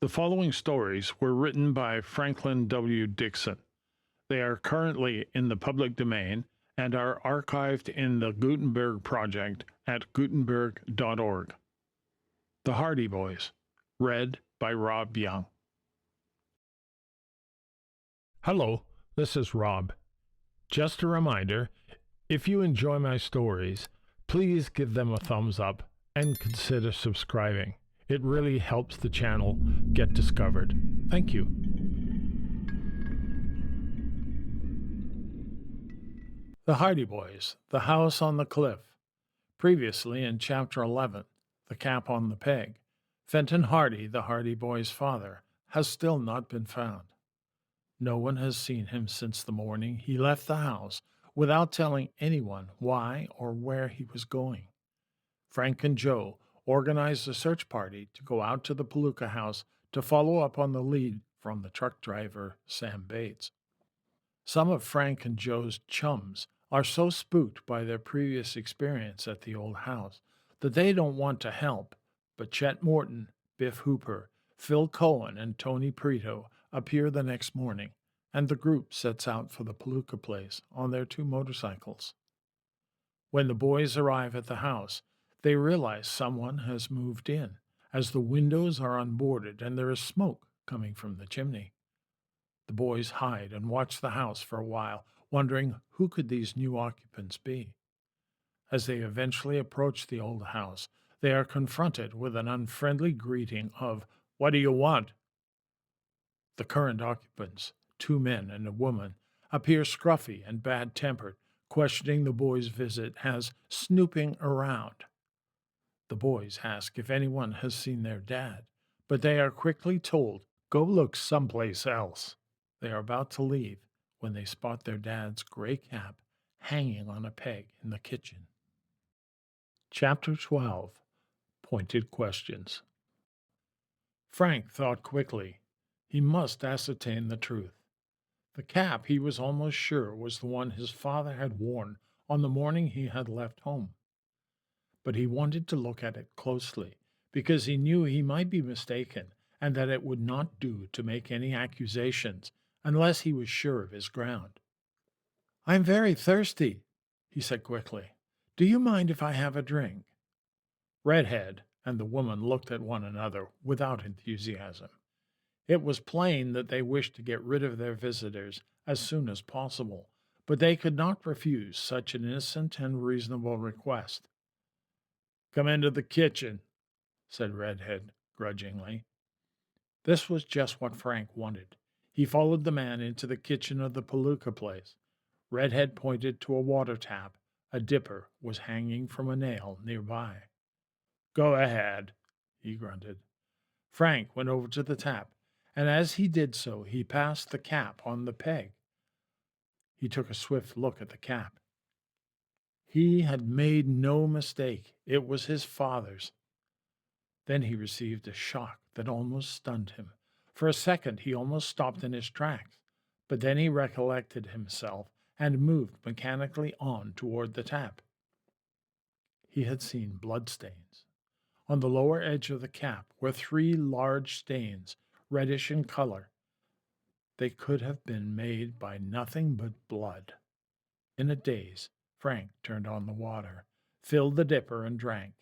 The following stories were written by Franklin W. Dixon. They are currently in the public domain and are archived in the Gutenberg Project at gutenberg.org. The Hardy Boys, read by Rob Young. Hello, this is Rob. Just a reminder, if you enjoy my stories, please give them a thumbs up and consider subscribing. It really helps the channel get discovered. Thank you. The Hardy Boys, The House on the Cliff. Previously in Chapter 11, The Cap on the Peg, Fenton Hardy, the Hardy Boys' father, has still not been found. No one has seen him since the morning he left the house without telling anyone why or where he was going. Frank and Joe organized a search party to go out to the Polucca House to follow up on the lead from the truck driver, Sam Bates. Some of Frank and Joe's chums are so spooked by their previous experience at the old house that they don't want to help, but Chet Morton, Biff Hooper, Phil Cohen, and Tony Prito appear the next morning, and the group sets out for the Polucca place on their two motorcycles. When the boys arrive at the house, they realize someone has moved in, as the windows are unboarded and there is smoke coming from the chimney. The boys hide and watch the house for a while, wondering who could these new occupants be. As they eventually approach the old house, they are confronted with an unfriendly greeting of, "What do you want?" The current occupants, two men and a woman, appear scruffy and bad-tempered, questioning the boys' visit as snooping around. The boys ask if anyone has seen their dad, but they are quickly told, "Go look someplace else." They are about to leave when they spot their dad's gray cap hanging on a peg in the kitchen. Chapter 12. Pointed Questions. Frank thought quickly. He must ascertain the truth. The cap, he was almost sure, was the one his father had worn on the morning he had left home. But he wanted to look at it closely, because he knew he might be mistaken and that it would not do to make any accusations unless he was sure of his ground. "I'm very thirsty," he said quickly. "Do you mind if I have a drink?" Redhead and the woman looked at one another without enthusiasm. It was plain that they wished to get rid of their visitors as soon as possible, but they could not refuse such an innocent and reasonable request. "Come into the kitchen," said Redhead grudgingly. This was just what Frank wanted. He followed the man into the kitchen of the Polucca place. Redhead pointed to a water tap. A dipper was hanging from a nail nearby. "Go ahead," he grunted. Frank went over to the tap, and as he did so, he passed the cap on the peg. He took a swift look at the cap. He had made no mistake. It was his father's. Then he received a shock that almost stunned him. For a second he almost stopped in his tracks, but then he recollected himself and moved mechanically on toward the tap. He had seen bloodstains. On the lower edge of the cap were three large stains, reddish in color. They could have been made by nothing but blood. In a daze, Frank turned on the water, filled the dipper, and drank.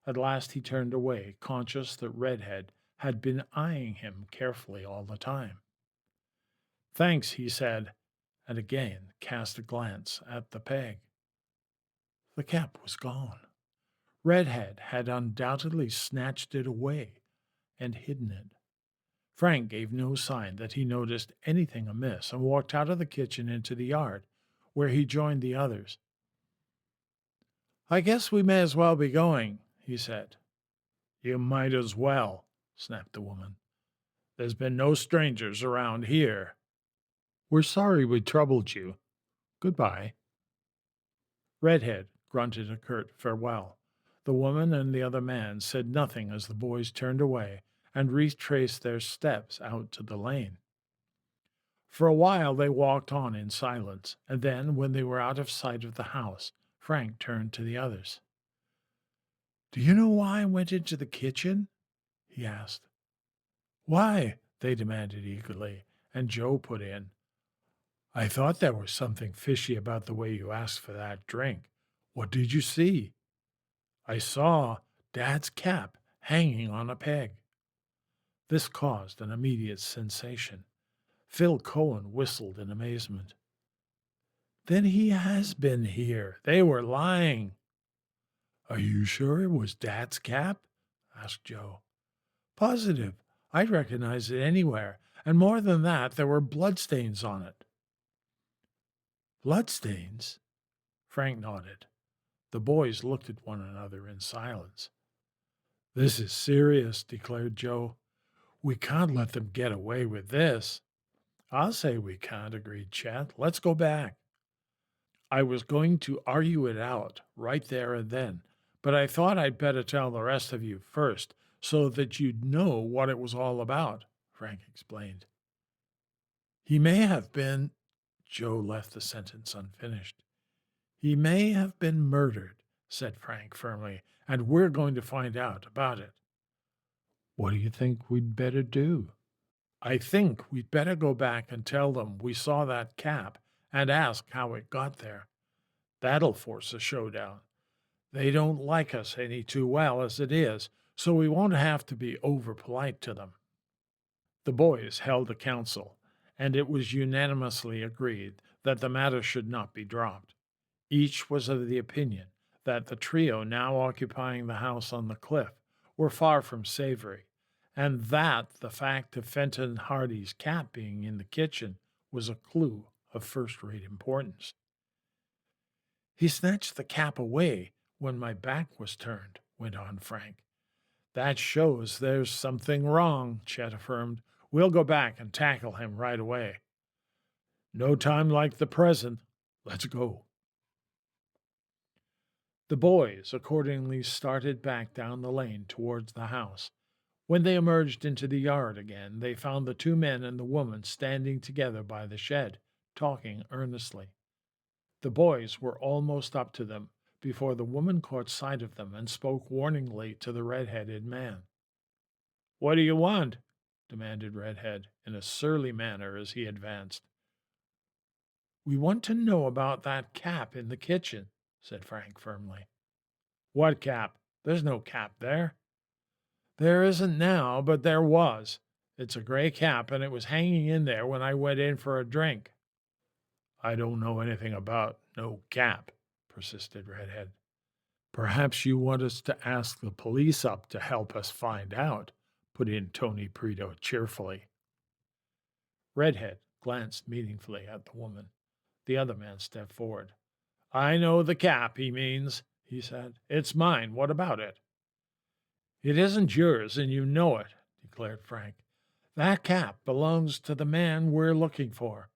At last he turned away, conscious that Redhead had been eyeing him carefully all the time. "Thanks," he said, and again cast a glance at the peg. The cap was gone. Redhead had undoubtedly snatched it away and hidden it. Frank gave no sign that he noticed anything amiss and walked out of the kitchen into the yard, where he joined the others. "I guess we may as well be going," he said. "You might as well," snapped the woman. "There's been no strangers around here." "We're sorry we troubled you. Goodbye." Redhead grunted a curt farewell. The woman and the other man said nothing as the boys turned away and retraced their steps out to the lane. For a while they walked on in silence, and then, when they were out of sight of the house, Frank turned to the others. "Do you know why I went into the kitchen?" he asked. Why? They demanded eagerly, and Joe put in, I thought there was something fishy about the way you asked for that drink. What did you see? I saw Dad's cap hanging on a peg. This caused an immediate sensation. Phil Cohen whistled in amazement. Then he has been here. They were lying. Are you sure it was Dad's cap? Asked Joe. Positive. I'd recognize it anywhere. And more than that, there were bloodstains on it. Bloodstains? Frank nodded. The boys looked at one another in silence. This is serious, declared Joe. We can't let them get away with this. I'll say we can't, agreed Chet. Let's go back. I was going to argue it out right there and then, but I thought I'd better tell the rest of you first so that you'd know what it was all about, Frank explained. He may have been. Joe left the sentence unfinished. He may have been murdered, said Frank firmly, and we're going to find out about it. What do you think we'd better do? I think we'd better go back and tell them we saw that cap and ask how it got there. That'll force a showdown. They don't like us any too well as it is, so we won't have to be over polite to them. The boys held a council, and it was unanimously agreed that the matter should not be dropped. Each was of the opinion that the trio now occupying the house on the cliff were far from savory, and that the fact of Fenton Hardy's cat being in the kitchen was a clue of first-rate importance. He snatched the cap away when my back was turned, went on Frank. That shows there's something wrong, Chet affirmed. We'll go back and tackle him right away. No time like the present. Let's go. The boys accordingly started back down the lane towards the house. When they emerged into the yard again, they found the two men and the woman standing together by the shed, talking earnestly. The boys were almost up to them before the woman caught sight of them and spoke warningly to the red-headed man. What do you want? Demanded Redhead in a surly manner as he advanced. We want to know about that cap in the kitchen, said Frank firmly. What cap? There's no cap there. There isn't now, but there was. It's a gray cap, and it was hanging in there when I went in for a drink. I don't know anything about no cap, persisted Redhead. Perhaps you want us to ask the police up to help us find out, put in Tony Preto cheerfully. Redhead glanced meaningfully at the woman. The other man stepped forward. I know the cap he means, he said. It's mine. What about it? It isn't yours, and you know it, declared Frank. That cap belongs to the man we're looking for.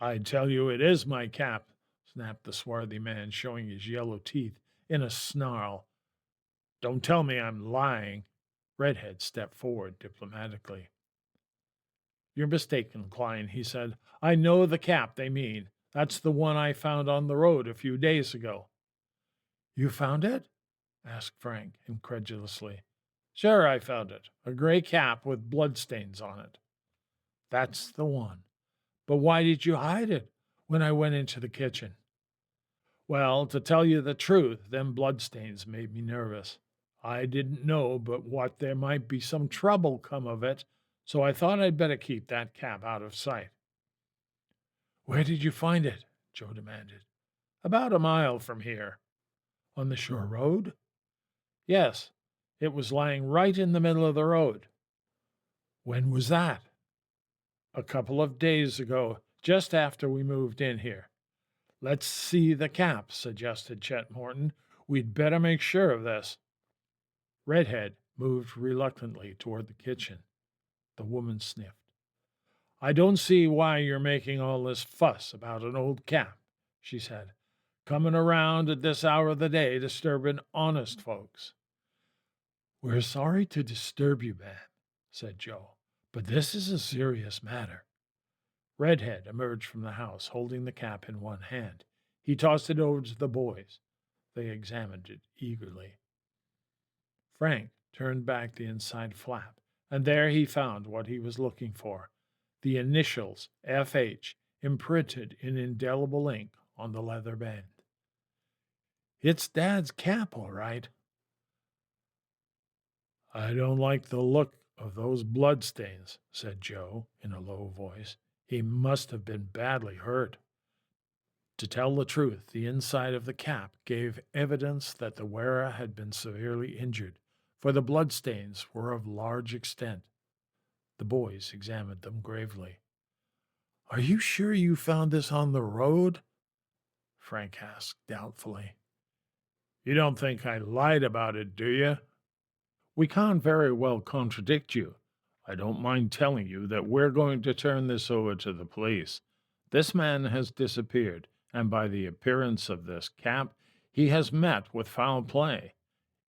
I tell you it is my cap, snapped the swarthy man, showing his yellow teeth in a snarl. Don't tell me I'm lying. Redhead stepped forward diplomatically. You're mistaken, Klein, he said. I know the cap they mean. That's the one I found on the road a few days ago. You found it? Asked Frank incredulously. Sure, I found it. A gray cap with bloodstains on it. That's the one. But why did you hide it when I went into the kitchen? Well, to tell you the truth, them bloodstains made me nervous. I didn't know but what there might be some trouble come of it, so I thought I'd better keep that cap out of sight. Where did you find it? Joe demanded. About a mile from here. On the shore road? Yes, it was lying right in the middle of the road. When was that? A couple of days ago, just after we moved in here. Let's see the cap, suggested Chet Morton. We'd better make sure of this. Redhead moved reluctantly toward the kitchen. The woman sniffed. I don't see why you're making all this fuss about an old cap, she said. Coming around at this hour of the day disturbing honest folks. We're sorry to disturb you, ma'am, said Joe, but this is a serious matter. Redhead emerged from the house, holding the cap in one hand. He tossed it over to the boys. They examined it eagerly. Frank turned back the inside flap and there he found what he was looking for, the initials FH imprinted in indelible ink on the leather band. It's Dad's cap, all right. I don't like the look of those bloodstains, said Joe in a low voice. He must have been badly hurt. To tell the truth, the inside of the cap gave evidence that the wearer had been severely injured, for the bloodstains were of large extent. The boys examined them gravely. Are you sure you found this on the road? Frank asked doubtfully. You don't think I lied about it, do you? We can't very well contradict you. I don't mind telling you that we're going to turn this over to the police. This man has disappeared, and by the appearance of this cap, he has met with foul play.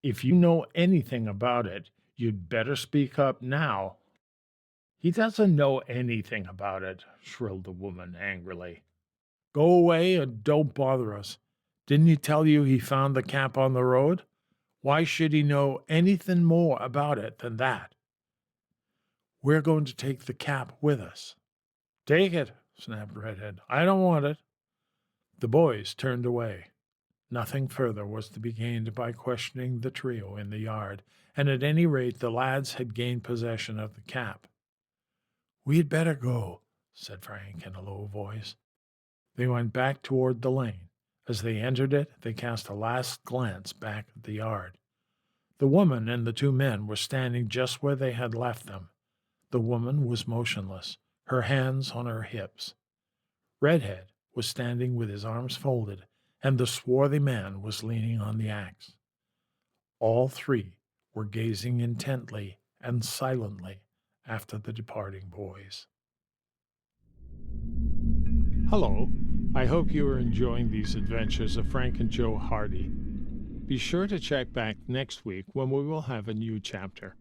If you know anything about it, you'd better speak up now. He doesn't know anything about it, shrilled the woman angrily. Go away and don't bother us. Didn't he tell you he found the cap on the road? Why should he know anything more about it than that? We're going to take the cap with us. Take it, snapped Redhead. I don't want it. The boys turned away. Nothing further was to be gained by questioning the trio in the yard, and at any rate the lads had gained possession of the cap. We had better go, said Frank in a low voice. They went back toward the lane. As they entered it, they cast a last glance back at the yard. The woman and the two men were standing just where they had left them. The woman was motionless, her hands on her hips. Redhead was standing with his arms folded, and the swarthy man was leaning on the axe. All three were gazing intently and silently after the departing boys. Hello, I hope you are enjoying these adventures of Frank and Joe Hardy. Be sure to check back next week when we will have a new chapter.